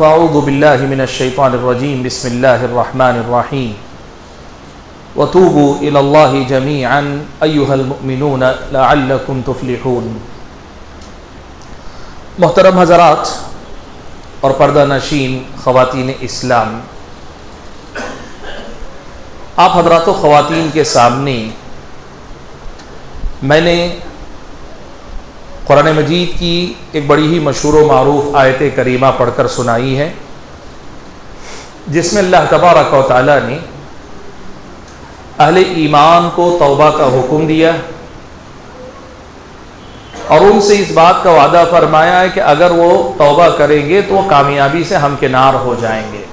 فأعوذ بالله من الشيطان الرجيم بسم الله الرحمن الرحيم وتوبوا إلى الله جميعا أيها المؤمنون لعلكم تفلحون۔ محترم حضرات اور پردہ نشین خواتین اسلام، آپ حضرات و خواتین کے سامنے میں نے قرآن مجید کی ایک بڑی ہی مشہور و معروف آیت کریمہ پڑھ کر سنائی ہے، جس میں اللہ تبارک و تعالی نے اہل ایمان کو توبہ کا حکم دیا اور ان سے اس بات کا وعدہ فرمایا ہے کہ اگر وہ توبہ کریں گے تو وہ کامیابی سے ہمکنار ہو جائیں گے۔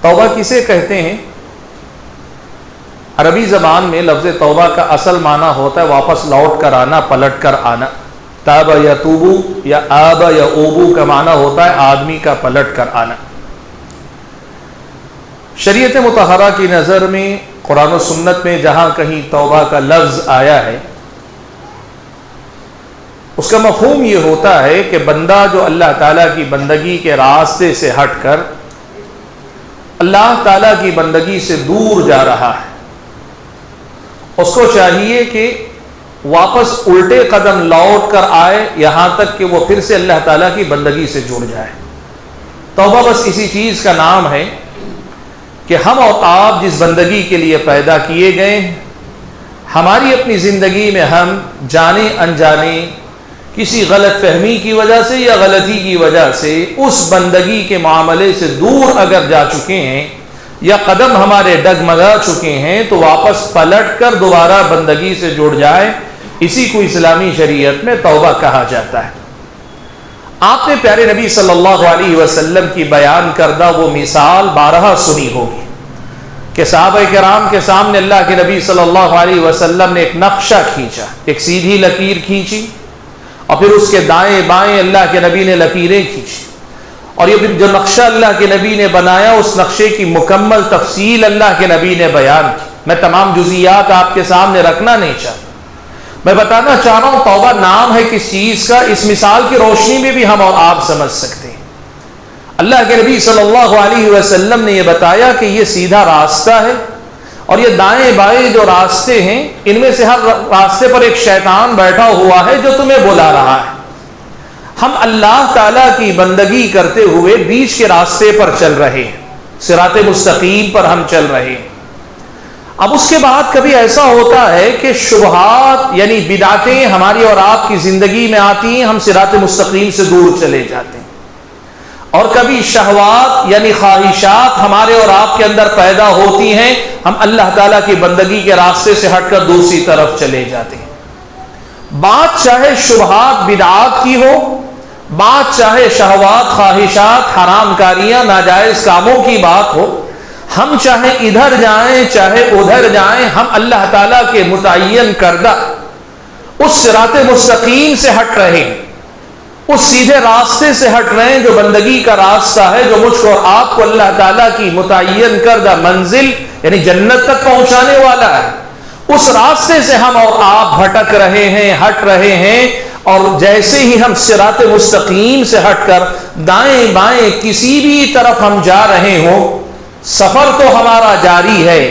توبہ کسے کہتے ہیں؟ عربی زبان میں لفظ توبہ کا اصل معنی ہوتا ہے واپس لوٹ کر آنا، پلٹ کر آنا۔ تاب یتوبو یا آب یعوبو کا معنی ہوتا ہے آدمی کا پلٹ کر آنا۔ شریعت مطہرہ کی نظر میں قرآن و سنت میں جہاں کہیں توبہ کا لفظ آیا ہے، اس کا مفہوم یہ ہوتا ہے کہ بندہ جو اللہ تعالیٰ کی بندگی کے راستے سے ہٹ کر اللہ تعالیٰ کی بندگی سے دور جا رہا ہے، اس کو چاہیے کہ واپس الٹے قدم لوٹ کر آئے یہاں تک کہ وہ پھر سے اللہ تعالیٰ کی بندگی سے جڑ جائے۔ توبہ بس اسی چیز کا نام ہے کہ ہم اور آپ جس بندگی کے لیے پیدا کیے گئے، ہماری اپنی زندگی میں ہم جانے انجانے کسی غلط فہمی کی وجہ سے یا غلطی کی وجہ سے اس بندگی کے معاملے سے دور اگر جا چکے ہیں یا قدم ہمارے ڈگمگا چکے ہیں تو واپس پلٹ کر دوبارہ بندگی سے جڑ جائے، اسی کو اسلامی شریعت میں توبہ کہا جاتا ہے۔ آپ نے پیارے نبی صلی اللہ علیہ وسلم کی بیان کردہ وہ مثال بارہا سنی ہوگی کہ صحابہ کرام کے سامنے اللہ کے نبی صلی اللہ علیہ وسلم نے ایک نقشہ کھینچا، ایک سیدھی لکیر کھینچی اور پھر اس کے دائیں بائیں اللہ کے نبی نے لکیریں کھینچی، اور یہ جو نقشہ اللہ کے نبی نے بنایا اس نقشے کی مکمل تفصیل اللہ کے نبی نے بیان کی۔ میں تمام جزئیات آپ کے سامنے رکھنا نہیں چاہتا، میں بتانا چاہ رہا ہوں توبہ نام ہے کس چیز کا، اس مثال کی روشنی میں بھی ہم اور آپ سمجھ سکتے ہیں۔ اللہ کے نبی صلی اللہ علیہ وسلم نے یہ بتایا کہ یہ سیدھا راستہ ہے اور یہ دائیں بائیں جو راستے ہیں ان میں سے ہر راستے پر ایک شیطان بیٹھا ہوا ہے جو تمہیں بلا رہا ہے۔ ہم اللہ تعالیٰ کی بندگی کرتے ہوئے بیچ کے راستے پر چل رہے ہیں، صراط مستقیم پر ہم چل رہے ہیں۔ اب اس کے بعد کبھی ایسا ہوتا ہے کہ شبہات یعنی بدعتیں ہماری اور آپ کی زندگی میں آتی ہیں، ہم صراط مستقیم سے دور چلے جاتے ہیں، اور کبھی شہوات یعنی خواہشات ہمارے اور آپ کے اندر پیدا ہوتی ہیں، ہم اللہ تعالیٰ کی بندگی کے راستے سے ہٹ کر دوسری طرف چلے جاتے ہیں۔ بات چاہے شبہات بدعات کی ہو، بات چاہے شہوات خواہشات حرام کاریاں ناجائز کاموں کی بات ہو، ہم چاہے ادھر جائیں چاہے ادھر جائیں، ہم اللہ تعالیٰ کے متعین کردہ اس صراط مستقیم سے ہٹ رہے ہیں، اس سیدھے راستے سے ہٹ رہے ہیں جو بندگی کا راستہ ہے، جو مجھ کو اور آپ کو اللہ تعالیٰ کی متعین کردہ منزل یعنی جنت تک پہنچانے والا ہے۔ اس راستے سے ہم اور آپ بھٹک رہے ہیں، ہٹ رہے ہیں، اور جیسے ہی ہم صراط مستقیم سے ہٹ کر دائیں بائیں کسی بھی طرف ہم جا رہے ہوں، سفر تو ہمارا جاری ہے،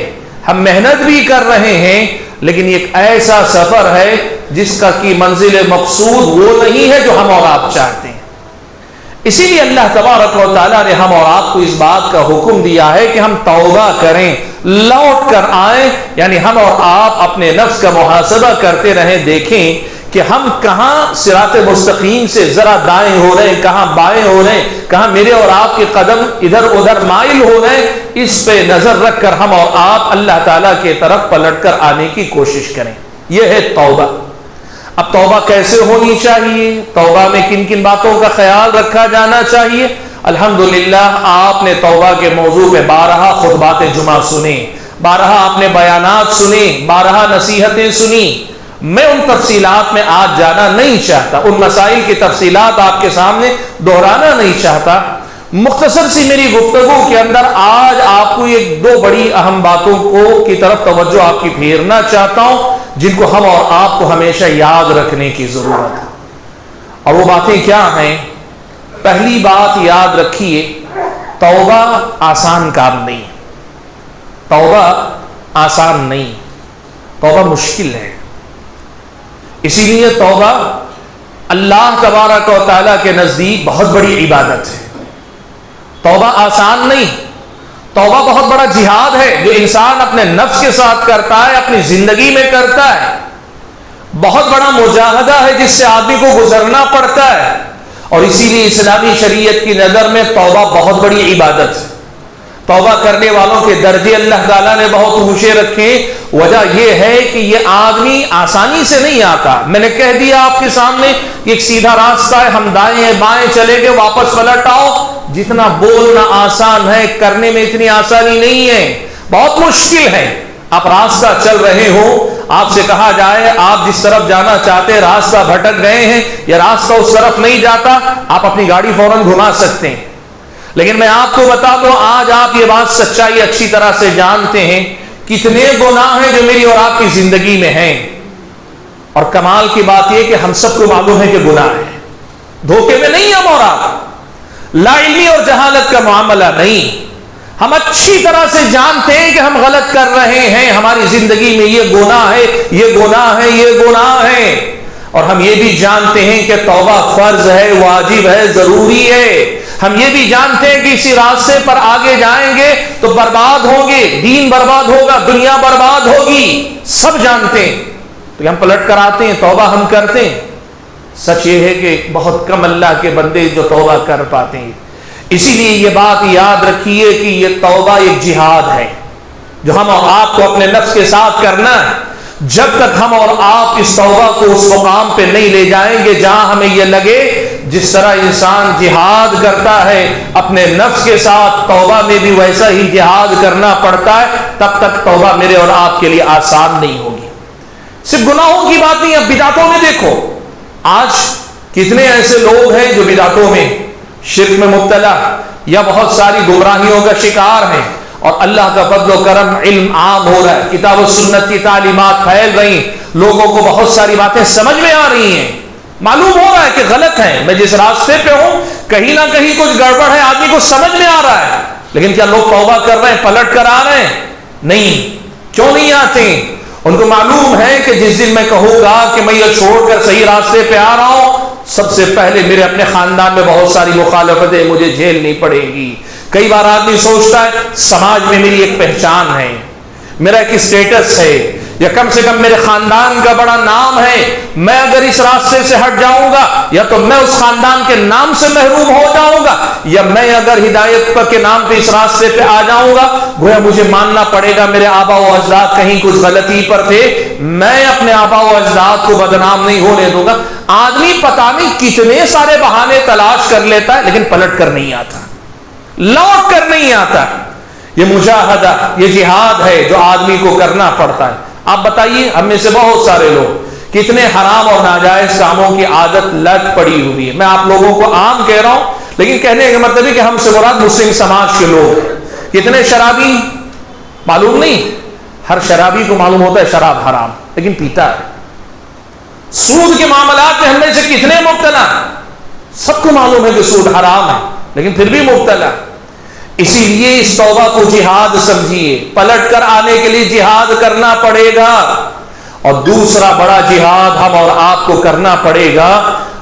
ہم محنت بھی کر رہے ہیں، لیکن ایک ایسا سفر ہے جس کا کی منزل مقصود وہ نہیں ہے جو ہم اور آپ چاہتے ہیں۔ اسی لیے اللہ تبارک و تعالیٰ نے ہم اور آپ کو اس بات کا حکم دیا ہے کہ ہم توبہ کریں، لوٹ کر آئیں، یعنی ہم اور آپ اپنے نفس کا محاسبہ کرتے رہیں، دیکھیں کہ ہم کہاں صراط مستقیم سے ذرا دائیں ہو رہے ہیں، کہاں بائیں ہو رہے ہیں، کہاں میرے اور آپ کے قدم ادھر ادھر مائل ہو رہے ہیں۔ اس پہ نظر رکھ کر ہم اور آپ اللہ تعالیٰ کی طرف پلٹ کر آنے کی کوشش کریں، یہ ہے توبہ۔ اب توبہ کیسے ہونی چاہیے؟ توبہ میں کن کن باتوں کا خیال رکھا جانا چاہیے؟ الحمدللہ آپ نے توبہ کے موضوع پہ بارہا خطبات جمعہ سنے، بارہا آپ نے بیانات سنے، بارہا نصیحتیں سنی۔ میں ان تفصیلات میں آج جانا نہیں چاہتا، ان مسائل کی تفصیلات آپ کے سامنے دہرانا نہیں چاہتا۔ مختصر سی میری گفتگو کے اندر آج آپ کو یہ دو بڑی اہم باتوں کی طرف توجہ آپ کی پھیرنا چاہتا ہوں، جن کو ہم اور آپ کو ہمیشہ یاد رکھنے کی ضرورت ہے۔ اور وہ باتیں کیا ہیں؟ پہلی بات یاد رکھیے، توبہ آسان کام نہیں، توبہ آسان نہیں، توبہ مشکل ہے۔ اسی لیے توبہ اللہ تبارک و تعالیٰ کے نزدیک بہت بڑی عبادت ہے۔ توبہ آسان نہیں، توبہ بہت بڑا جہاد ہے جو انسان اپنے نفس کے ساتھ کرتا ہے، اپنی زندگی میں کرتا ہے، بہت بڑا مجاہدہ ہے جس سے آدمی کو گزرنا پڑتا ہے، اور اسی لیے اسلامی شریعت کی نظر میں توبہ بہت بڑی عبادت ہے۔ توبہ کرنے والوں کے درجے اللہ تعالیٰ نے بہت اونچے رکھے، وجہ یہ ہے کہ یہ آدمی آسانی سے نہیں آتا۔ میں نے کہہ دیا آپ کے سامنے کہ ایک سیدھا راستہ ہے، ہم دائیں بائیں چلے گئے واپس پلٹ آؤ، جتنا بولنا آسان ہے کرنے میں اتنی آسانی نہیں ہے، بہت مشکل ہے۔ آپ راستہ چل رہے ہو، آپ سے کہا جائے آپ جس طرف جانا چاہتے راستہ بھٹک گئے ہیں یا راستہ اس طرف نہیں جاتا، آپ اپنی گاڑی فوراً گھما سکتے ہیں، لیکن میں آپ کو بتا دوں آج آپ یہ بات سچائی اچھی طرح سے جانتے ہیں، کتنے گناہ ہیں جو میری اور آپ کی زندگی میں ہیں، اور کمال کی بات یہ کہ ہم سب کو معلوم ہے کہ گناہ ہے، دھوکے میں نہیں ہم اور آپ، لا علمی اور جہالت کا معاملہ نہیں، ہم اچھی طرح سے جانتے ہیں کہ ہم غلط کر رہے ہیں، ہماری زندگی میں یہ گناہ ہے، یہ گناہ ہے، یہ گناہ ہے، اور ہم یہ بھی جانتے ہیں کہ توبہ فرض ہے، واجب ہے، ضروری ہے۔ ہم یہ بھی جانتے ہیں کہ اسی راستے پر آگے جائیں گے تو برباد ہوں گے، دین برباد ہوگا، دنیا برباد ہوگی، سب جانتے ہیں، تو ہم پلٹ کر آتے ہیں، توبہ ہم کرتے ہیں۔ سچ یہ ہے کہ بہت کم اللہ کے بندے جو توبہ کر پاتے ہیں، اسی لیے یہ بات یاد رکھیے کہ یہ توبہ ایک جہاد ہے جو ہم اور آپ کو اپنے نفس کے ساتھ کرنا ہے۔ جب تک ہم اور آپ اس توبہ کو اس مقام پہ نہیں لے جائیں گے جہاں ہمیں یہ لگے جس طرح انسان جہاد کرتا ہے اپنے نفس کے ساتھ، توبہ میں بھی ویسا ہی جہاد کرنا پڑتا ہے، تب تک توبہ میرے اور آپ کے لیے آسان نہیں ہوگی۔ صرف گناہوں کی بات نہیں، اب بدعتوں میں دیکھو، آج کتنے ایسے لوگ ہیں جو بدعتوں میں، شرک میں مبتلا یا بہت ساری گمراہیوں کا شکار ہیں، اور اللہ کا فضل و کرم، علم عام ہو رہا ہے، کتاب و سنت کی تعلیمات پھیل رہی ہیں، لوگوں کو بہت ساری باتیں سمجھ میں آ رہی ہیں، معلوم ہو رہا ہے کہ غلط ہے، میں جس راستے پہ ہوں کہیں نہ کہیں کچھ گڑبڑ ہے، آدمی کو سمجھ میں آ رہا ہے، لیکن کیا لوگ توبہ کر رہے ہیں، پلٹ کر آ رہے ہیں؟ نہیں۔ کیوں نہیں آتے؟ ان کو معلوم ہے کہ جس دن میں کہوں گا کہ میں یہ چھوڑ کر صحیح راستے پہ آ رہا ہوں، سب سے پہلے میرے اپنے خاندان میں بہت ساری مخالفتیں مجھے جھیلنی پڑے گی۔ کئی بار آدمی سوچتا ہے سماج میں میری ایک پہچان ہے، میرا ایک اسٹیٹس ہے، یا کم سے کم میرے خاندان کا بڑا نام ہے، میں اگر اس راستے سے ہٹ جاؤں گا یا تو میں اس خاندان کے نام سے محروم ہو جاؤں گا، یا میں اگر ہدایت پر کے نام پہ اس راستے پہ آ جاؤں گا گویا مجھے ماننا پڑے گا میرے آبا و اجداد کہیں کچھ غلطی پر تھے، میں اپنے آبا و اجداد کو بدنام نہیں ہونے دوں گا۔ آدمی پتہ نہیں کتنے سارے بہانے تلاش کر لیتا ہے لیکن پلٹ کر نہیں آتا، لوٹ کر نہیں آتا۔ یہ مجاہدہ، یہ جہاد ہے جو آدمی کو کرنا پڑتا ہے۔ آپ بتائیے ہم میں سے بہت سارے لوگ کتنے حرام اور ناجائز کاموں کی عادت لت پڑی ہوئی ہے۔ میں آپ لوگوں کو عام کہہ رہا ہوں، لیکن کہنے کا مطلب ہے کہ ہم سے مراد مسلم سماج کے لوگ۔ کتنے شرابی، معلوم نہیں، ہر شرابی کو معلوم ہوتا ہے شراب حرام، لیکن پیتا ہے۔ سود کے معاملات میں ہم میں سے کتنے مبتلا، سب کو معلوم ہے کہ سود حرام ہے لیکن پھر بھی مبتلا۔ اسی لیے اس توبہ کو جہاد سمجھیے، پلٹ کر آنے کے لیے جہاد کرنا پڑے گا۔ اور دوسرا بڑا جہاد ہم اور آپ کو کرنا پڑے گا،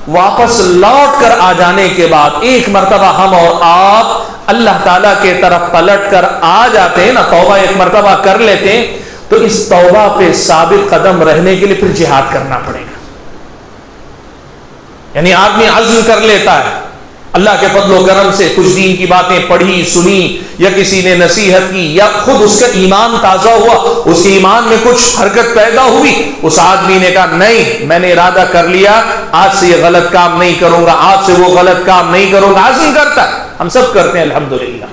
واپس لوٹ کر آ جانے کے بعد ایک مرتبہ ہم اور آپ اللہ تعالیٰ کے طرف پلٹ کر آ جاتے ہیں نا، توبہ ایک مرتبہ کر لیتے ہیں، تو اس توبہ پہ ثابت قدم رہنے کے لیے پھر جہاد کرنا پڑے گا۔ یعنی آدمی عزم کر لیتا ہے، اللہ کے فضل و کرم سے کچھ دین کی باتیں پڑھی سنی یا کسی نے نصیحت کی یا خود اس کا ایمان تازہ ہوا، اس کے ایمان میں کچھ حرکت پیدا ہوئی، اس آدمی نے کہا نہیں میں نے ارادہ کر لیا آج سے یہ غلط کام نہیں کروں گا، آج سے وہ غلط کام نہیں کروں گا، عزم کرتا ہے۔ ہم سب کرتے ہیں الحمدللہ،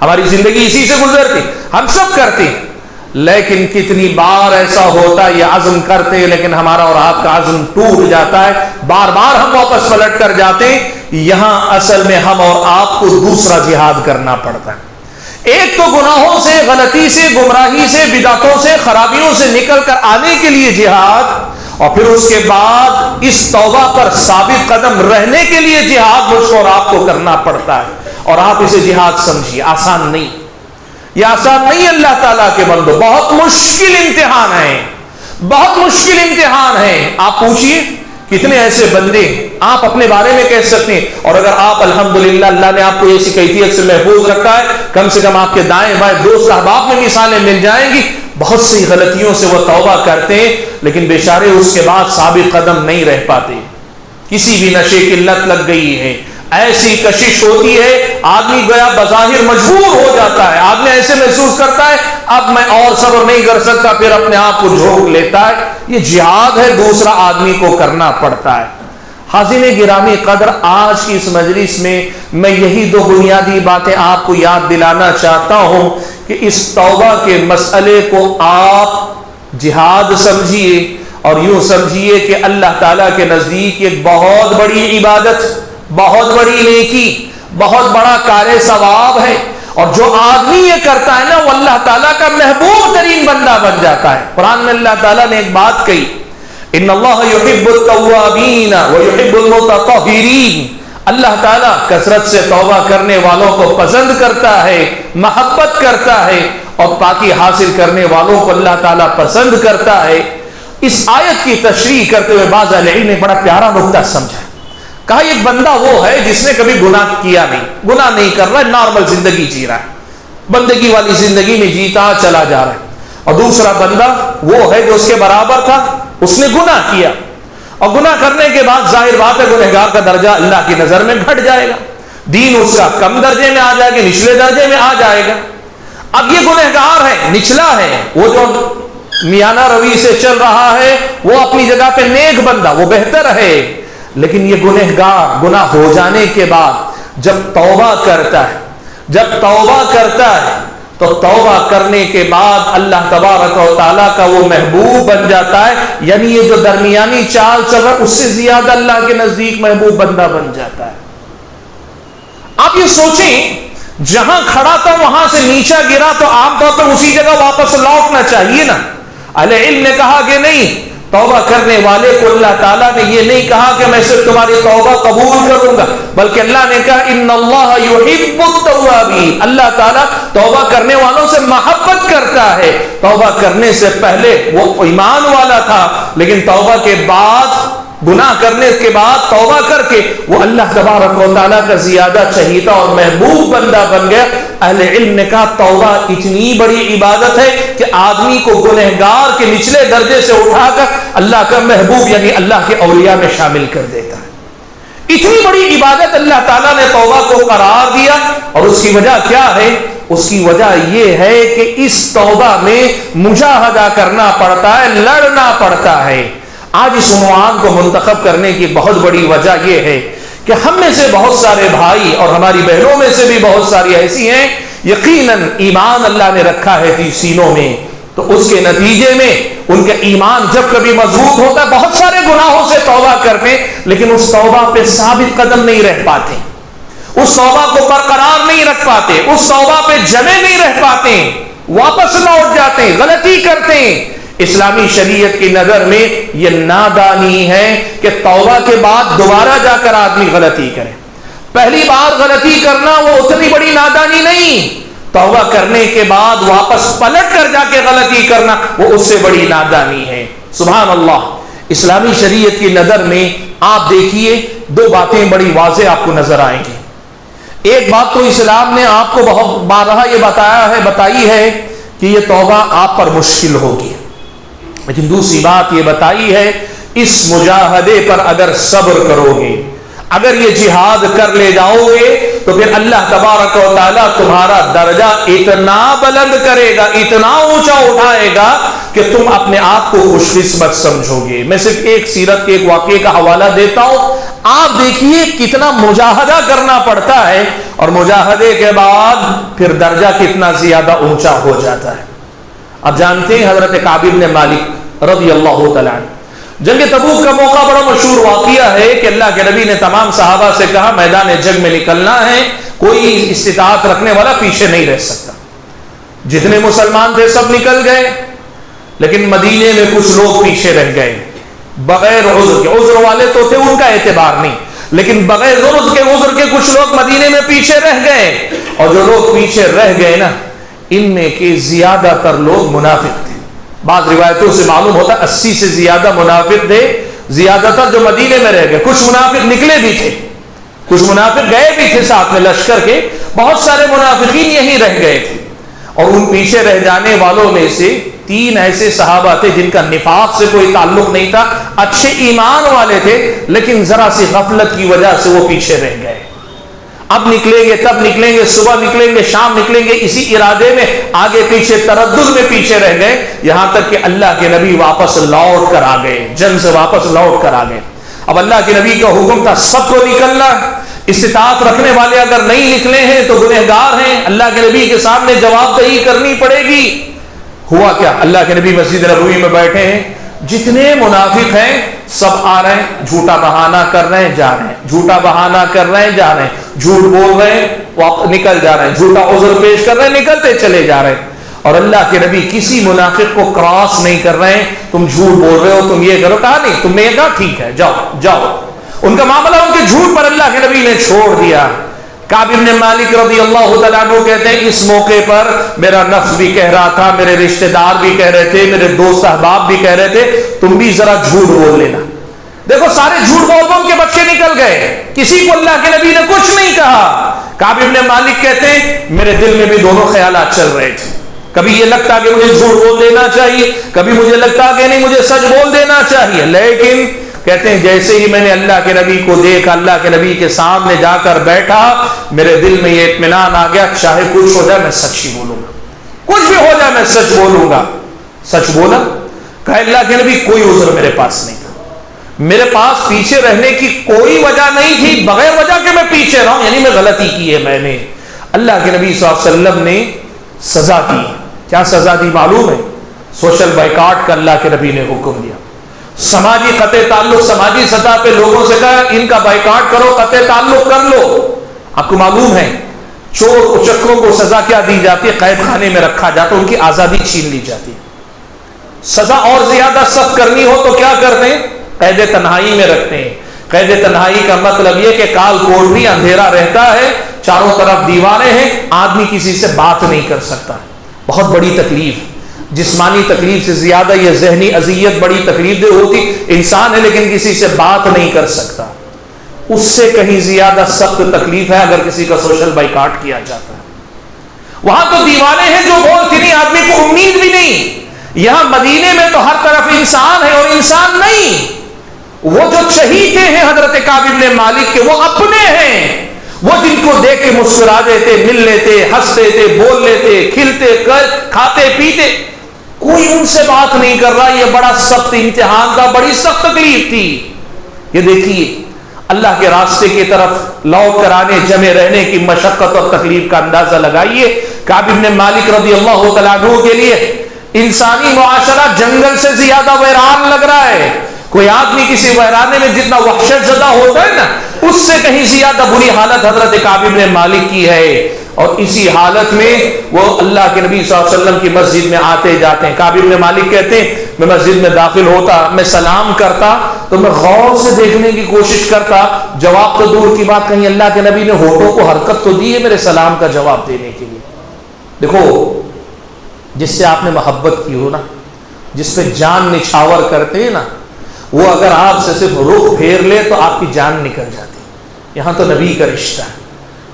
ہماری زندگی اسی سے گزرتی، ہم سب کرتے ہیں، لیکن کتنی بار ایسا ہوتا ہے یہ عزم کرتے ہیں لیکن ہمارا اور آپ کا عزم ٹوٹ جاتا ہے، بار بار ہم واپس پلٹ کر جاتے ہیں۔ یہاں اصل میں ہم اور آپ کو دوسرا جہاد کرنا پڑتا ہے۔ ایک تو گناہوں سے، غلطی سے، گمراہی سے، بدعتوں سے، خرابیوں سے نکل کر آنے کے لیے جہاد، اور پھر اس کے بعد اس توبہ پر ثابت قدم رہنے کے لیے جہاد مجھ کو اور آپ کو کرنا پڑتا ہے. اور آپ اسے جہاد سمجھیے، آسان نہیں، یہ آسان نہیں. اللہ تعالیٰ کے بندو، بہت مشکل امتحان ہے، بہت مشکل امتحان ہے. آپ پوچھیے کتنے ایسے بندے آپ اپنے بارے میں کہہ سکتے ہیں، اور اگر آپ الحمدللہ اللہ نے آپ کو ایسی کیفیت سے محفوظ رکھا ہے، کم سے کم آپ کے دائیں بائیں دوست احباب میں مثالیں مل جائیں گی. بہت سی غلطیوں سے وہ توبہ کرتے ہیں لیکن بیچارے اس کے بعد ثابت قدم نہیں رہ پاتے. کسی بھی نشے کی لت لگ گئی ہے، ایسی کشش ہوتی ہے، آدمی گویا بظاہر مجبور ہو جاتا ہے، آدمی ایسے محسوس کرتا ہے اب میں اور صبر نہیں کر سکتا، پھر اپنے آپ کو جھونک لیتا ہے. یہ جہاد ہے، دوسرا آدمی کو کرنا پڑتا ہے. حاضرین گرامی قدر، آج کی اس مجلس میں یہی دو بنیادی باتیں آپ کو یاد دلانا چاہتا ہوں کہ اس توبہ کے مسئلے کو آپ جہاد سمجھیے، اور یوں سمجھیے کہ اللہ تعالیٰ کے نزدیک ایک بہت بڑی عبادت، بہت بڑی نیکی، بہت بڑا کار ثواب ہے. اور جو آدمی یہ کرتا ہے نا، وہ اللہ تعالیٰ کا محبوب ترین بندہ بن جاتا ہے. قرآن میں اللہ تعالیٰ نے ایک بات کہی، ان اللہ یحب التوابین ویحب المتطہرین. اللہ تعالیٰ کثرت سے توبہ کرنے والوں کو پسند کرتا ہے، محبت کرتا ہے، اور پاکی حاصل کرنے والوں کو اللہ تعالیٰ پسند کرتا ہے. اس آیت کی تشریح کرتے ہوئے بعض اہل علم نے بڑا پیارا نقطہ سمجھا. کہا ایک بندہ وہ ہے جس نے کبھی گناہ کیا نہیں، گناہ نہیں کر رہا ہے، نارمل زندگی جی رہا ہے، بندگی والی زندگی میں جیتا چلا جا رہا ہے. اور دوسرا بندہ وہ ہے جو اس کے برابر تھا، اس نے گناہ کیا، اور گناہ کرنے کے بعد ظاہر بات ہے گنہگار کا درجہ اللہ کی نظر میں گھٹ جائے گا، دین اس کا کم درجے میں آ جائے گا، نچلے درجے میں آ جائے گا. اب یہ گنہگار ہے، نچلا ہے، وہ جو میانہ روی سے چل رہا ہے وہ اپنی جگہ پہ نیک بندہ، وہ بہتر ہے. لیکن یہ گنہگار گناہ ہو جانے کے بعد جب توبہ کرتا ہے، جب توبہ کرتا ہے تو توبہ کرنے کے بعد اللہ تبارک و تعالیٰ کا وہ محبوب بن جاتا ہے. یعنی یہ جو درمیانی چال چل رہا ہے اس سے زیادہ اللہ کے نزدیک محبوب بندہ بن جاتا ہے. آپ یہ سوچیں جہاں کھڑا تھا وہاں سے نیچا گرا تو عام طور پر اسی جگہ واپس لوٹنا چاہیے نا. اہل علم نے کہا کہ نہیں، توبہ کرنے والے کو اللہ تعالیٰ نے یہ نہیں کہا کہ میں صرف تمہاری توبہ قبول کروں گا، بلکہ اللہ نے کہا ان اللہ یحب التوابین. اللہ تعالیٰ توبہ کرنے والوں سے محبت کرتا ہے. توبہ کرنے سے پہلے وہ ایمان والا تھا، لیکن توبہ کے بعد، گناہ کرنے کے بعد توبہ کر کے وہ اللہ تبارک و تعالیٰ کا زیادہ چہیتا اور محبوب بندہ بن گیا. اہل علم نے کہا توبہ اتنی بڑی عبادت ہے کہ آدمی کو گنہگار کے نچلے درجے سے اٹھا کر اللہ کا محبوب یعنی اللہ کے اولیاء میں شامل کر دیتا ہے. اتنی بڑی عبادت اللہ تعالیٰ نے توبہ کو قرار دیا. اور اس کی وجہ کیا ہے؟ اس کی وجہ یہ ہے کہ اس توبہ میں مجاہدہ کرنا پڑتا ہے، لڑنا پڑتا ہے. آج اس عنوان کو منتخب کرنے کی بہت بڑی وجہ یہ ہے کہ ہم میں سے بہت سارے بھائی اور ہماری بہنوں میں سے بھی بہت ساری ایسی ہیں یقیناً ایمان اللہ نے رکھا ہے سینوں میں، تو اس کے نتیجے میں ان کا ایمان جب کبھی مضبوط ہوتا ہے بہت سارے گناہوں سے توبہ کرتے لیکن اس توبہ پہ ثابت قدم نہیں رہ پاتے، اس توبہ کو برقرار نہیں رکھ پاتے، اس توبہ پہ جمے نہیں رہ پاتے، واپس لوٹ جاتے ہیں، غلطی کرتے ہیں. اسلامی شریعت کی نظر میں یہ نادانی ہے کہ توبہ کے بعد دوبارہ جا کر آدمی غلطی کرے. پہلی بار غلطی کرنا وہ اتنی بڑی نادانی نہیں، توبہ کرنے کے بعد واپس پلٹ کر جا کے غلطی کرنا وہ اس سے بڑی نادانی ہے. سبحان اللہ. اسلامی شریعت کی نظر میں آپ دیکھیے دو باتیں بڑی واضح آپ کو نظر آئیں گی. ایک بات تو اسلام نے آپ کو بہت بارہا یہ بتائی ہے کہ یہ توبہ آپ پر مشکل ہوگی، لیکن دوسری بات یہ بتائی ہے اس مجاہدے پر اگر صبر کرو گے، اگر یہ جہاد کر لے جاؤ گے تو پھر اللہ تبارک و تعالیٰ تمہارا درجہ اتنا بلند کرے گا، اتنا اونچا اٹھائے گا کہ تم اپنے آپ کو خوش قسمت سمجھو گے. میں صرف ایک سیرت کے ایک واقعے کا حوالہ دیتا ہوں. آپ دیکھیے کتنا مجاہدہ کرنا پڑتا ہے اور مجاہدے کے بعد پھر درجہ کتنا زیادہ اونچا ہو جاتا ہے. اب جانتے ہیں حضرت کعب بن مالک رضی اللہ تعالیٰ عنہ، جنگ تبوک کا موقع بڑا مشہور واقعہ ہے کہ اللہ کے نبی نے تمام صحابہ سے کہا میدان جنگ میں نکلنا ہے، کوئی استطاعت رکھنے والا پیچھے نہیں رہ سکتا. جتنے مسلمان تھے سب نکل گئے، لیکن مدینے میں کچھ لوگ پیچھے رہ گئے. بغیر عذر کے، عذر والے تو تھے ان کا اعتبار نہیں، لیکن بغیر عذر کے کچھ لوگ مدینے میں پیچھے رہ گئے، اور جو لوگ پیچھے رہ گئے نا ان میں کے زیادہ تر لوگ منافق تھے۔ بعض روایتوں سے معلوم ہوتا ہے 80 سے زیادہ منافق تھے، زیادہ تر جو مدینے میں رہ گئے۔ کچھ منافق نکلے بھی تھے، کچھ منافق گئے بھی تھے ساتھ میں لشکر کے، بہت سارے منافقین یہیں رہ گئے تھے۔ اور ان پیچھے رہ جانے والوں میں سے 3 ایسے صحابہ تھے جن کا نفاق سے کوئی تعلق نہیں تھا، اچھے ایمان والے تھے، لیکن ذرا سی غفلت کی وجہ سے وہ پیچھے رہ گئے۔ اب نکلیں گے، تب نکلیں گے، صبح نکلیں گے، شام نکلیں گے، اسی ارادے میں آگے پیچھے تردد میں پیچھے رہ گئے، یہاں تک کہ اللہ کے نبی واپس لوٹ کر آ گئے، جنگ سے واپس لوٹ کر آ گئے۔ اب اللہ کے نبی کا حکم تھا سب کو نکلنا، استطاعت رکھنے والے اگر نہیں نکلے ہیں تو گنہگار ہیں، اللہ کے نبی کے سامنے جواب دہی کرنی پڑے گی۔ ہوا کیا؟ اللہ کے نبی مسجد نبوی میں بیٹھے ہیں، جتنے منافق ہیں سب آ رہے ہیں، جھوٹا بہانہ کر رہے ہیں، جا رہے ہیں، جھوٹا بہانہ کر رہے ہیں، جا رہے ہیں، جھوٹ بول رہے ہیں، نکل جا رہے ہیں، جھوٹا عذر پیش کر رہے ہیں، نکلتے چلے جا رہے ہیں۔ اور اللہ کے نبی کسی منافق کو کراس نہیں کر رہے ہیں، تم جھوٹ بول رہے ہو، تم یہ کرو، کہا نہیں، تم نے یہ کہا ٹھیک ہے، جاؤ جاؤ۔ ان کا معاملہ ان کے جھوٹ پر اللہ کے نبی نے چھوڑ دیا۔ کعب بن مالک رضی اللہ تعالیٰ عنہ کہتے ہیں اس موقع پر میرا نفس بھی کہہ رہا تھا، میرے رشتہ دار بھی کہہ رہے تھے، میرے دوست احباب بھی کہہ رہے تھے تم بھی ذرا جھوٹ بول لینا۔ دیکھو سارے جھوٹ بول بول کے بچے نکل گئے، کسی کو اللہ کے نبی نے کچھ نہیں کہا۔ کعب بن مالک کہتے ہیں میرے دل میں بھی دونوں خیالات چل رہے تھے، کبھی یہ لگتا کہ مجھے جھوٹ بول دینا چاہیے، کبھی مجھے لگتا کہ نہیں مجھے سچ بول دینا چاہیے، لیکن کہتے ہیں جیسے ہی میں نے اللہ کے نبی کو دیکھا، اللہ کے نبی کے سامنے جا کر بیٹھا، میرے دل میں یہ اطمینان آ گیا چاہے کچھ ہو جائے میں سچ ہی بولوں گا، کچھ بھی ہو جائے میں سچ بولوں گا۔ سچ بولا، کہا اللہ کے نبی کوئی عذر میرے پاس نہیں تھا، میرے پاس پیچھے رہنے کی کوئی وجہ نہیں تھی، بغیر وجہ کہ میں پیچھے رہوں، یعنی میں غلطی کی ہے میں نے۔ اللہ کے نبی صلی اللہ علیہ وسلم نے سزا دی۔ کیا سزا دی معلوم ہے؟ سوشل بائیکاٹ کا اللہ کے نبی نے حکم دیا، سماجی قطع تعلق، سماجی سطح پہ لوگوں سے کہا ان کا بائیکاٹ کرو، قطع تعلق کر لو۔ آپ کو معلوم ہے چور اچکروں کو سزا کیا دی جاتی ہے؟ قید خانے میں رکھا جاتا ہے، ان کی آزادی چھین لی جاتی ہے۔ سزا اور زیادہ سخت کرنی ہو تو کیا کرتے ہیں؟ قید تنہائی میں رکھتے ہیں۔ قید تنہائی کا مطلب یہ کہ کال کوٹری، اندھیرا رہتا ہے، چاروں طرف دیواریں ہیں، آدمی کسی سے بات نہیں کر سکتا۔ بہت بڑی تکلیف، جسمانی تکلیف سے زیادہ یہ ذہنی اذیت بڑی تکلیف دہ ہوتی۔ انسان ہے لیکن کسی سے بات نہیں کر سکتا، اس سے کہیں زیادہ سخت تکلیف ہے اگر کسی کا سوشل بائیکاٹ کیا جاتا ہے۔ وہاں تو دیوانے ہیں جو بولتی نہیں، آدمی کو امید بھی نہیں۔ یہاں مدینے میں تو ہر طرف انسان ہے اور انسان نہیں، وہ جو چہیتے ہیں حضرت کعب بن مالک کے وہ اپنے ہیں، وہ جن کو دیکھ کے مسکرا دیتے، مل لیتے، ہنستے تھے، بول لیتے، کھلتے، کھاتے پیتے، کوئی ان سے بات نہیں کر رہا۔ یہ بڑا سخت امتحان تھا، بڑی سخت تکلیف تھی۔ یہ دیکھیے اللہ کے راستے کی طرف لوٹ کر آنے، جمع رہنے کی مشقت اور تکلیف کا اندازہ لگائیے۔ کعب بن مالک رضی اللہ تعالیٰ عنہ کے لیے انسانی معاشرہ جنگل سے زیادہ ویران لگ رہا ہے۔ کوئی آدمی کسی ویرانے میں جتنا وحشت زدہ ہوتا ہے نا، اس سے کہیں زیادہ بری حالت حضرت کعب بن مالک کی ہے۔ اور اسی حالت میں وہ اللہ کے نبی صلی اللہ علیہ وسلم کی مسجد میں آتے جاتے ہیں۔ کعب بن مالک کہتے ہیں میں مسجد میں داخل ہوتا، میں سلام کرتا تو میں غور سے دیکھنے کی کوشش کرتا، جواب تو دور کی بات، کہیں اللہ کے نبی نے ہونٹوں کو حرکت تو دی ہے میرے سلام کا جواب دینے کے لیے۔ دیکھو جس سے آپ نے محبت کی ہو نا، جس پہ جان نچھاور کرتے ہیں نا، وہ اگر آپ سے صرف رخ پھیر لے تو آپ کی جان نکل جاتی۔ یہاں تو نبی کا رشتہ ہے،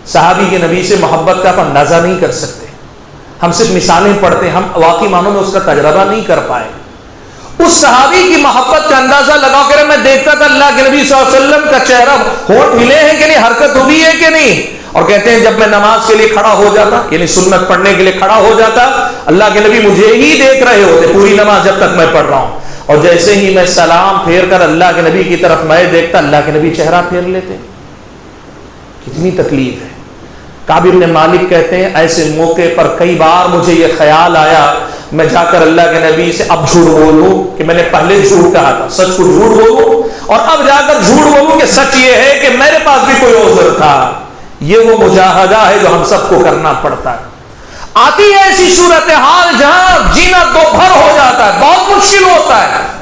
صحابی کے نبی سے محبت کا آپ اندازہ نہیں کر سکتے۔ ہم صرف مثالیں پڑھتے ہیں، ہم واقعی معنوں میں اس کا تجربہ نہیں کر پائے۔ اس صحابی کی محبت کا اندازہ لگا کر میں دیکھتا تھا اللہ کے نبی صلی اللہ علیہ وسلم کا چہرہ، ہونٹ ہلے ہیں کہ نہیں، حرکت ہوئی ہے کہ نہیں۔ اور کہتے ہیں جب میں نماز کے لیے کھڑا ہو جاتا، یعنی سنت پڑھنے کے لیے کھڑا ہو جاتا، اللہ کے نبی مجھے ہی دیکھ رہے ہوتے پوری نماز جب تک میں پڑھ رہا ہوں، اور جیسے ہی میں سلام پھیر کر اللہ کے نبی کی طرف میں دیکھتا، اللہ کے نبی چہرہ پھیر لیتے۔ کتنی تکلیف ہے۔ کعب بن مالک کہتے ہیں ایسے موقع پر کئی بار مجھے یہ خیال آیا میں جا کر اللہ کے نبی سے اب جھوٹ بولوں کہ میں نے پہلے جھوٹ کہا تھا، سچ کو جھوٹ بولوں، اور اب جا کر جھوٹ بولوں کہ سچ یہ ہے کہ میرے پاس بھی کوئی عذر تھا۔ یہ وہ مجاہدہ ہے جو ہم سب کو کرنا پڑتا ہے۔ آتی ہے ایسی صورتحال جہاں جینا دو بھر ہو جاتا ہے، بہت مشکل ہوتا ہے،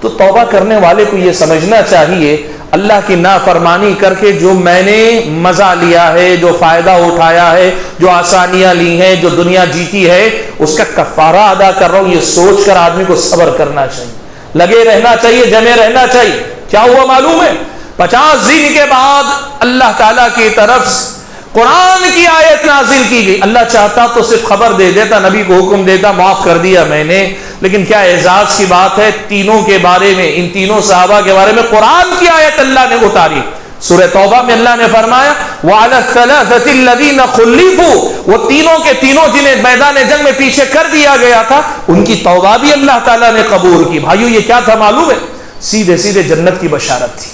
تو توبہ کرنے والے کو یہ سمجھنا چاہیے اللہ کی نافرمانی کر کے جو میں نے مزہ لیا ہے، جو فائدہ اٹھایا ہے، جو آسانیاں لی ہیں، جو دنیا جیتی ہے، اس کا کفارہ ادا کر رہا ہوں، یہ سوچ کر آدمی کو صبر کرنا چاہیے، لگے رہنا چاہیے، جمے رہنا چاہیے۔ کیا ہوا معلوم ہے؟ 50 دن کے بعد اللہ تعالیٰ کی طرف قرآن کی آیت نازل کی گئی۔ اللہ چاہتا تو صرف خبر دے دیتا، نبی کو حکم دیتا، معاف کر دیا میں نے، لیکن کیا اعزاز کی بات ہے، تینوں کے بارے میں، ان تینوں صحابہ کے بارے میں قرآن کی آیت اللہ نے اتاری۔ سورہ توبہ میں اللہ نے فرمایا وَعَلَى الثَّلَاثَةِ الَّذِينَ خُلِّفُوا، وہ تینوں کے تینوں جنہیں میدان جنگ میں پیچھے کر دیا گیا تھا، ان کی توبہ بھی اللہ تعالیٰ نے قبول کی۔ بھائیو یہ کیا تھا معلوم ہے؟ سیدھے سیدھے جنت کی بشارت تھی،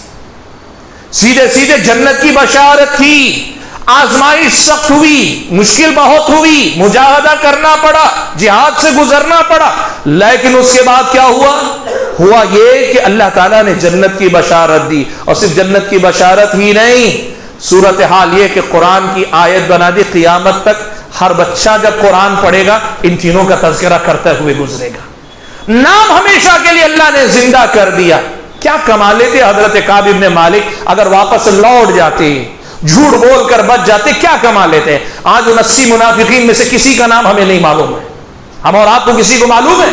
سیدھے سیدھے جنت کی بشارت تھی۔ آزمائش سخت ہوئی، مشکل بہت ہوئی، مجاہدہ کرنا پڑا، جہاد سے گزرنا پڑا، لیکن اس کے بعد کیا ہوا؟ ہوا یہ کہ اللہ تعالیٰ نے جنت کی بشارت دی، اور صرف جنت کی بشارت ہی نہیں، صورتحال یہ کہ قرآن کی آیت بنا دی، قیامت تک ہر بچہ جب قرآن پڑھے گا ان تینوں کا تذکرہ کرتے ہوئے گزرے گا، نام ہمیشہ کے لیے اللہ نے زندہ کر دیا۔ کیا کمالے تھے حضرت کعب بن مالک، اگر واپس لوٹ جاتے، جھوٹ بول کر بچ جاتے، کیا کما لیتے ہیں؟ آج 79 منافقین میں سے کسی کا نام ہمیں نہیں معلوم ہے، ہم اور آپ کو کسی کو معلوم ہے؟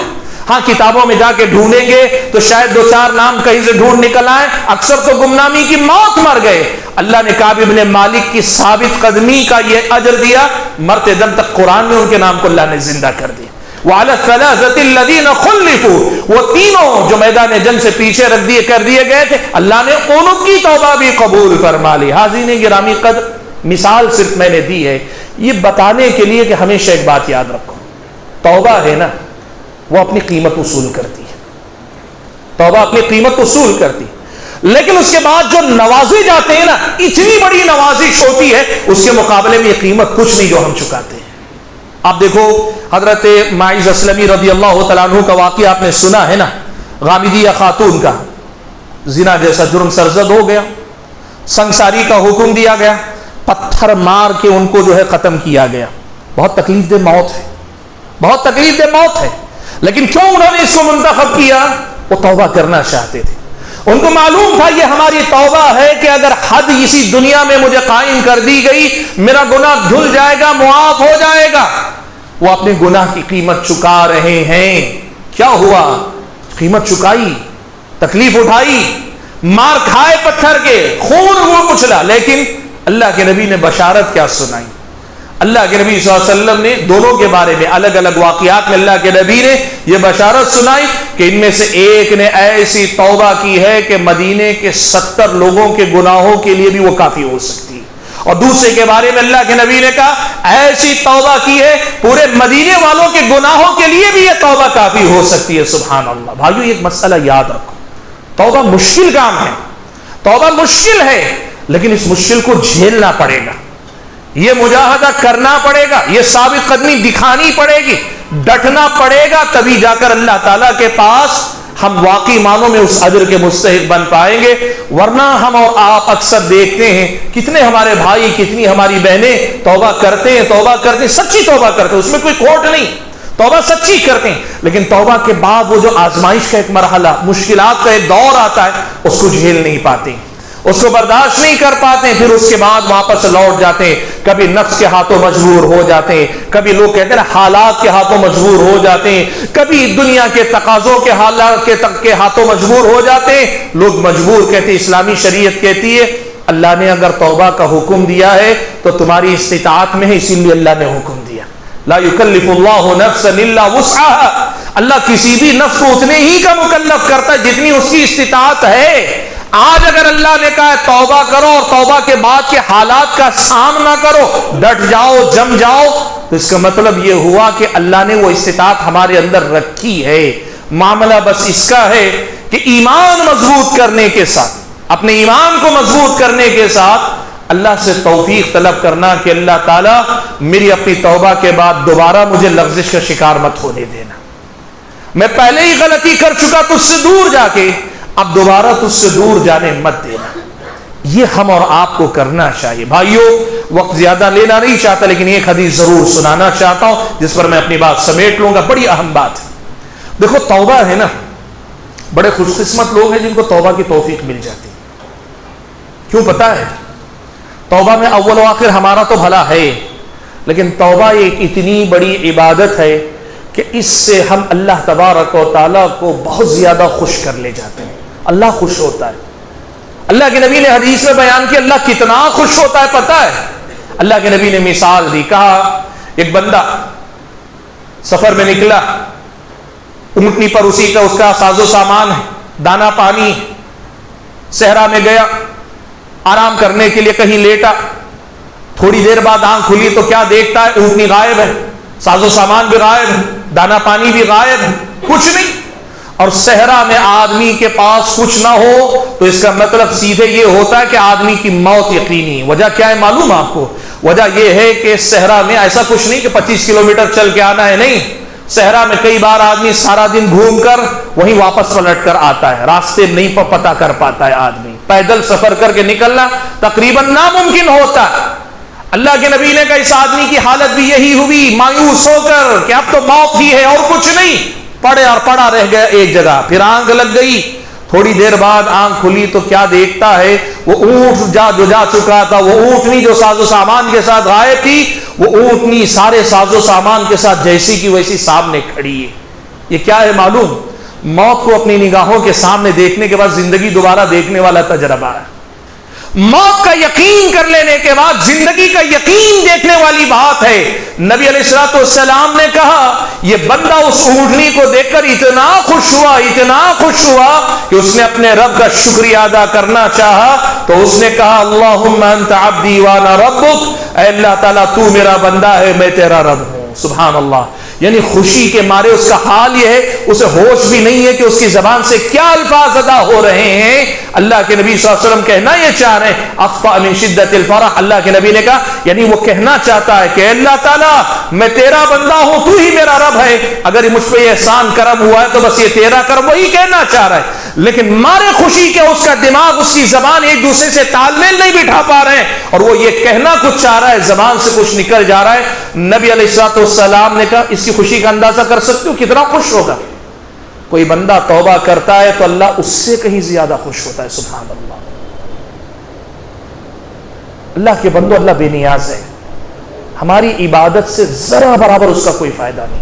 ہاں کتابوں میں جا کے ڈھونڈیں گے تو شاید 2-4 نام کہیں سے ڈھونڈ نکل آئے، اکثر تو گمنامی کی موت مر گئے۔ اللہ نے کعب بن مالک کی ثابت قدمی کا یہ اجر دیا، مرتے دم تک قرآن میں ان کے نام کو اللہ نے زندہ کر دیا۔ وَعَلَى الثَّلَاثَةِ الَّذِينَ خُلِّفُوا، وہ تینوں جو میدان جنگ سے پیچھے رکھ دیے کر دیے گئے تھے، اللہ نے ان کی توبہ بھی قبول فرما لی۔ حاضرین گرامی قدر، مثال صرف میں نے دی ہے یہ بتانے کے لیے کہ ہمیشہ ایک بات یاد رکھو، توبہ ہے نا وہ اپنی قیمت وصول کرتی ہے، توبہ اپنی قیمت وصول کرتی ہے، لیکن اس کے بعد جو نوازے جاتے ہیں نا، اتنی بڑی نوازش ہوتی ہے، اس کے مقابلے میں یہ قیمت کچھ نہیں جو ہم چکاتے ہیں۔ آپ دیکھو حضرت ماعز اسلمی رضی اللہ تعالیٰ عنہ کا واقعہ آپ نے سنا ہے نا، غامدیہ خاتون کا زنا جیسا جرم سرزد ہو گیا، سنگساری کا حکم دیا گیا، پتھر مار کے ان کو جو ہے ختم کیا گیا۔ بہت تکلیف دہ موت ہے، بہت تکلیف دہ موت ہے، لیکن کیوں انہوں نے اس کو منتخب کیا؟ وہ توبہ کرنا چاہتے تھے، ان کو معلوم تھا یہ ہماری توبہ ہے کہ اگر حد اسی دنیا میں مجھے قائم کر دی گئی، میرا گناہ دھل جائے گا، معاف ہو جائے گا۔ وہ اپنے گناہ کی قیمت چکا رہے ہیں۔ کیا ہوا؟ قیمت چکائی، تکلیف اٹھائی، مار کھائے پتھر کے، خون وہ کچلا، لیکن اللہ کے نبی نے بشارت کیا سنائی؟ اللہ کے نبی صلی اللہ علیہ وسلم نے دونوں کے بارے میں الگ الگ واقعات میں اللہ کے نبی نے یہ بشارت سنائی کہ ان میں سے ایک نے ایسی توبہ کی ہے کہ مدینے کے 70 لوگوں کے گناہوں کے لیے بھی وہ کافی ہو سکتی ہے، اور دوسرے کے بارے میں اللہ کے نبی نے کہا ایسی توبہ کی ہے پورے مدینے والوں کے گناہوں کے لیے بھی یہ توبہ کافی ہو سکتی ہے۔ سبحان اللہ۔ بھائیو ایک مسئلہ یاد رکھو، توبہ مشکل کام ہے، توبہ مشکل ہے، لیکن اس مشکل کو جھیلنا پڑے گا، یہ مجاہدہ کرنا پڑے گا، یہ ثابت قدمی دکھانی پڑے گی، ڈٹنا پڑے گا، تبھی جا کر اللہ تعالیٰ کے پاس ہم واقعی معنوں میں اس اجر کے مستحق بن پائیں گے۔ ورنہ ہم اور آپ اکثر دیکھتے ہیں کتنے ہمارے بھائی، کتنی ہماری بہنیں توبہ کرتے ہیں، توبہ کرتے ہیں، سچی توبہ کرتے ہیں، اس میں کوئی کھوٹ نہیں، توبہ سچی کرتے ہیں، لیکن توبہ کے بعد وہ جو آزمائش کا ایک مرحلہ، مشکلات کا ایک دور آتا ہے، اس کو جھیل نہیں پاتے، اس کو برداشت نہیں کر پاتے، پھر اس کے بعد واپس لوٹ جاتے ہیں، کبھی نفس کے ہاتھوں مجبور ہو جاتے ہیں، کبھی لوگ کہتے ہیں حالات کے ہاتھوں مجبور ہو جاتے ہیں، کبھی دنیا کے تقاضوں کے حالات کے ہاتھوں مجبور ہو جاتے ہیں۔ لوگ مجبور کہتے ہیں، اسلامی شریعت کہتی ہے اللہ نے اگر توبہ کا حکم دیا ہے تو تمہاری استطاعت میں ہے، اسی لیے اللہ نے حکم دیا، لا یکلف اللہ نفسا الا وسعها، اللہ کسی بھی نفس کو اتنے ہی کا مکلف کرتا ہے جتنی اس کی استطاعت ہے۔ آج اگر اللہ نے کہا توبہ کرو اور توبہ کے بعد کے حالات کا سامنا کرو، ڈٹ جاؤ، جم جاؤ، تو اس کا مطلب یہ ہوا کہ اللہ نے وہ استطاعت ہمارے اندر رکھی ہے۔ معاملہ بس اس کا ہے کہ ایمان مضبوط کرنے کے ساتھ، اپنے ایمان کو مضبوط کرنے کے ساتھ اللہ سے توفیق طلب کرنا کہ اللہ تعالیٰ میری اپنی توبہ کے بعد دوبارہ مجھے لغزش کا شکار مت ہونے دینا، میں پہلے ہی غلطی کر چکا تجھ سے دور جا کے، اب دوبارہ تجھ سے دور جانے مت دینا۔ یہ ہم اور آپ کو کرنا چاہیے۔ بھائیو وقت زیادہ لینا نہیں چاہتا، لیکن ایک حدیث ضرور سنانا چاہتا ہوں جس پر میں اپنی بات سمیٹ لوں گا، بڑی اہم بات ہے۔ دیکھو توبہ ہے نا، بڑے خوش قسمت لوگ ہیں جن کو توبہ کی توفیق مل جاتی. کیوں پتا ہے؟ توبہ میں اول و آخر ہمارا تو بھلا ہے، لیکن توبہ ایک اتنی بڑی عبادت ہے کہ اس سے ہم اللہ تبارک و تعالیٰ کو بہت زیادہ خوش کر لے جاتے ہیں. اللہ خوش ہوتا ہے. اللہ کے نبی نے حدیث میں بیان کیا اللہ کتنا خوش ہوتا ہے پتا ہے؟ اللہ کے نبی نے مثال دی، کہا ایک بندہ سفر میں نکلا، اونٹنی پر اسی کا اس کا ساز و سامان ہے، دانا پانی، صحرا میں گیا، آرام کرنے کے لیے کہیں لیٹا. تھوڑی دیر بعد آنکھ کھلی تو کیا دیکھتا ہے؟ اونٹنی غائب ہے، ساز و سامان بھی غائب ہے، دانا پانی بھی غائب ہے، کچھ نہیں. اور صحرا میں آدمی کے پاس کچھ نہ ہو تو اس کا مطلب سیدھے یہ ہوتا ہے کہ آدمی کی موت یقینی. وجہ کیا ہے معلوم آپ کو؟ وجہ یہ ہے کہ صحرا میں ایسا کچھ نہیں کہ 25 کلومیٹر چل کے آنا ہے، نہیں. صحرا میں کئی بار آدمی سارا دن گھوم کر وہیں واپس پلٹ کر آتا ہے، راستے نہیں پتہ کر پاتا ہے. آدمی پیدل سفر کر کے نکلنا تقریباً ناممکن ہوتا ہے. اللہ کے نبی نے کہا اس آدمی کی حالت بھی یہی ہوئی، مایوس ہو کر کہ اب تو موت ہی ہے اور کچھ نہیں. پڑے اور پڑا رہ گیا ایک جگہ. پھر آنکھ لگ گئی، تھوڑی دیر بعد آنکھ کھلی تو کیا دیکھتا ہے؟ وہ اونٹ جو جا چکا تھا، وہ اونٹنی جو ساز و سامان کے ساتھ غائب تھی، وہ اونٹنی سارے ساز و سامان کے ساتھ جیسی کی ویسی سامنے کھڑی ہے. یہ کیا ہے معلوم؟ موت کو اپنی نگاہوں کے سامنے دیکھنے کے بعد زندگی دوبارہ دیکھنے والا تجربہ ہے. موت کا یقین کر لینے کے بعد زندگی کا یقین دیکھنے والی بات ہے. نبی علیہ الصلوۃ والسلام نے کہا یہ بندہ اس اونٹنی کو دیکھ کر اتنا خوش ہوا کہ اس نے اپنے رب کا شکریہ ادا کرنا چاہا تو اس نے کہا اللہم انت عبدی وانا ربک، اے اللہ تعالیٰ تو میرا بندہ ہے میں تیرا رب ہوں. سبحان اللہ. یعنی خوشی کے مارے اس کا حال یہ ہے اسے ہوش بھی نہیں ہے کہ اس کی زبان سے کیا الفاظ ادا ہو رہے ہیں. اللہ کے نبی صلی اللہ علیہ وسلم کہنا یہ چاہ رہے ہیں اخطأ من شدت الفرح. اللہ کے نبی نے کہا یعنی وہ کہنا چاہتا ہے کہ اللہ تعالیٰ میں تیرا بندہ ہوں، تو ہی میرا رب ہے، اگر مجھ پہ یہ احسان کرم ہوا ہے تو بس یہ تیرا کرم. وہی کہنا چاہ رہا ہے لیکن مارے خوشی کے اس کا دماغ اس کی زبان ایک دوسرے سے تال میل نہیں بٹھا پا رہے ہیں اور وہ یہ کہنا کچھ چاہ رہا ہے، زبان سے کچھ نکل جا رہا ہے. نبی علیہ الصلوۃ والسلام نے کہا اس کی خوشی کا اندازہ کر سکتے ہو کتنا خوش ہوگا. کوئی بندہ توبہ کرتا ہے تو اللہ اس سے کہیں زیادہ خوش ہوتا ہے. سبحان اللہ. اللہ کے بندو اللہ بے نیاز ہے. ہماری عبادت سے ذرا برابر اس کا کوئی فائدہ نہیں،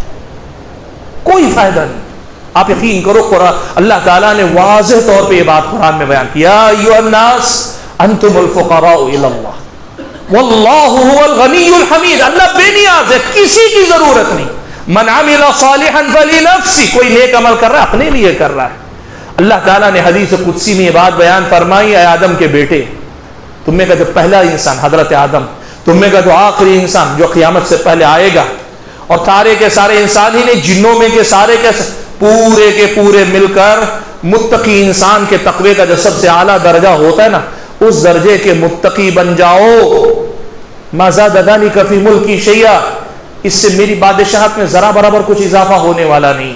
کوئی فائدہ نہیں. آپ یقین کرو قرآن اللہ تعالیٰ نے واضح طور پہ یہ بات قرآن میں بیان کیا ایھا الناس انتم الفقراء الی اللہ واللہ هو الغنی الحمید. اللہ بے نیاز ہے، کسی کی ضرورت نہیں. من عمل صالحا فلنفسہ، کوئی نیک عمل کر رہا ہے اپنے لیے کر رہا ہے. اللہ تعالیٰ نے حدیث قدسی میں یہ بات بیان فرمائی اے آدم کے بیٹے، تم میں کا جو پہلا انسان حضرت آدم، تم میں کا جو آخری انسان جو قیامت سے پہلے آئے گا، اور سارے کے سارے انسان ہی نہیں، جنوں میں کے سارے کے پورے کے پورے مل کر متقی انسان کے تقوی کا جو سب سے اعلیٰ درجہ ہوتا ہے نا، اس درجے کے متقی بن جاؤ. ما زاد ذلک فی ملکی شیئا، اس سے میری بادشاہت میں ذرا برابر کچھ اضافہ ہونے والا نہیں.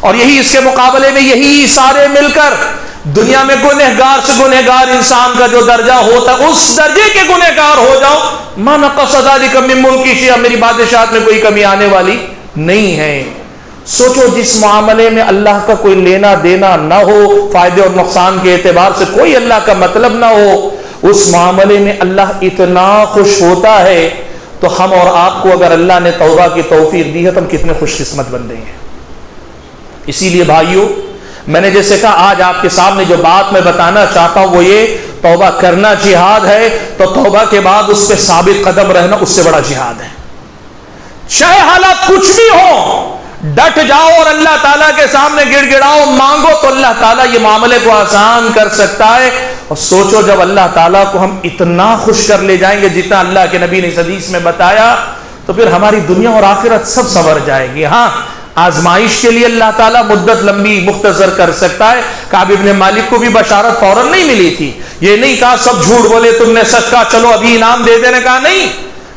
اور یہی اس کے مقابلے میں یہی سارے مل کر دنیا میں گنہگار سے گنہگار انسان کا جو درجہ ہوتا ہے اس درجے کے گنہگار ہو جاؤ. ما نقص ذلک من ملکی شیئا، میری بادشاہت میں کوئی کمی آنے والی نہیں ہے. سوچو جس معاملے میں اللہ کا کوئی لینا دینا نہ ہو، فائدے اور نقصان کے اعتبار سے کوئی اللہ کا مطلب نہ ہو، اس معاملے میں اللہ اتنا خوش ہوتا ہے تو ہم اور آپ کو اگر اللہ نے توبہ کی توفیق دی ہے تو ہم کتنے خوش قسمت بندے ہیں. اسی لیے بھائیو میں نے جیسے کہا آج آپ کے سامنے جو بات میں بتانا چاہتا ہوں وہ یہ توبہ کرنا جہاد ہے، تو توبہ کے بعد اس پہ ثابت قدم رہنا اس سے بڑا جہاد ہے. چاہے حالات کچھ بھی ہو ڈٹ جاؤ اور اللہ تعالیٰ کے سامنے گڑ گڑاؤ، مانگو تو اللہ تعالیٰ یہ معاملے کو آسان کر سکتا ہے. اور سوچو جب اللہ تعالیٰ کو ہم اتنا خوش کر لے جائیں گے جتنا اللہ کے نبی نے اس حدیث میں بتایا تو پھر ہماری دنیا اور آخرت سب سنور جائے گی. ہاں آزمائش کے لیے اللہ تعالیٰ مدت لمبی مختصر کر سکتا ہے. کعب ابن مالک کو بھی بشارت فوراً نہیں ملی تھی، یہ نہیں کہا سب جھوٹ بولے تم نے سچ کہا چلو ابھی انعام دے دینے، کہا نہیں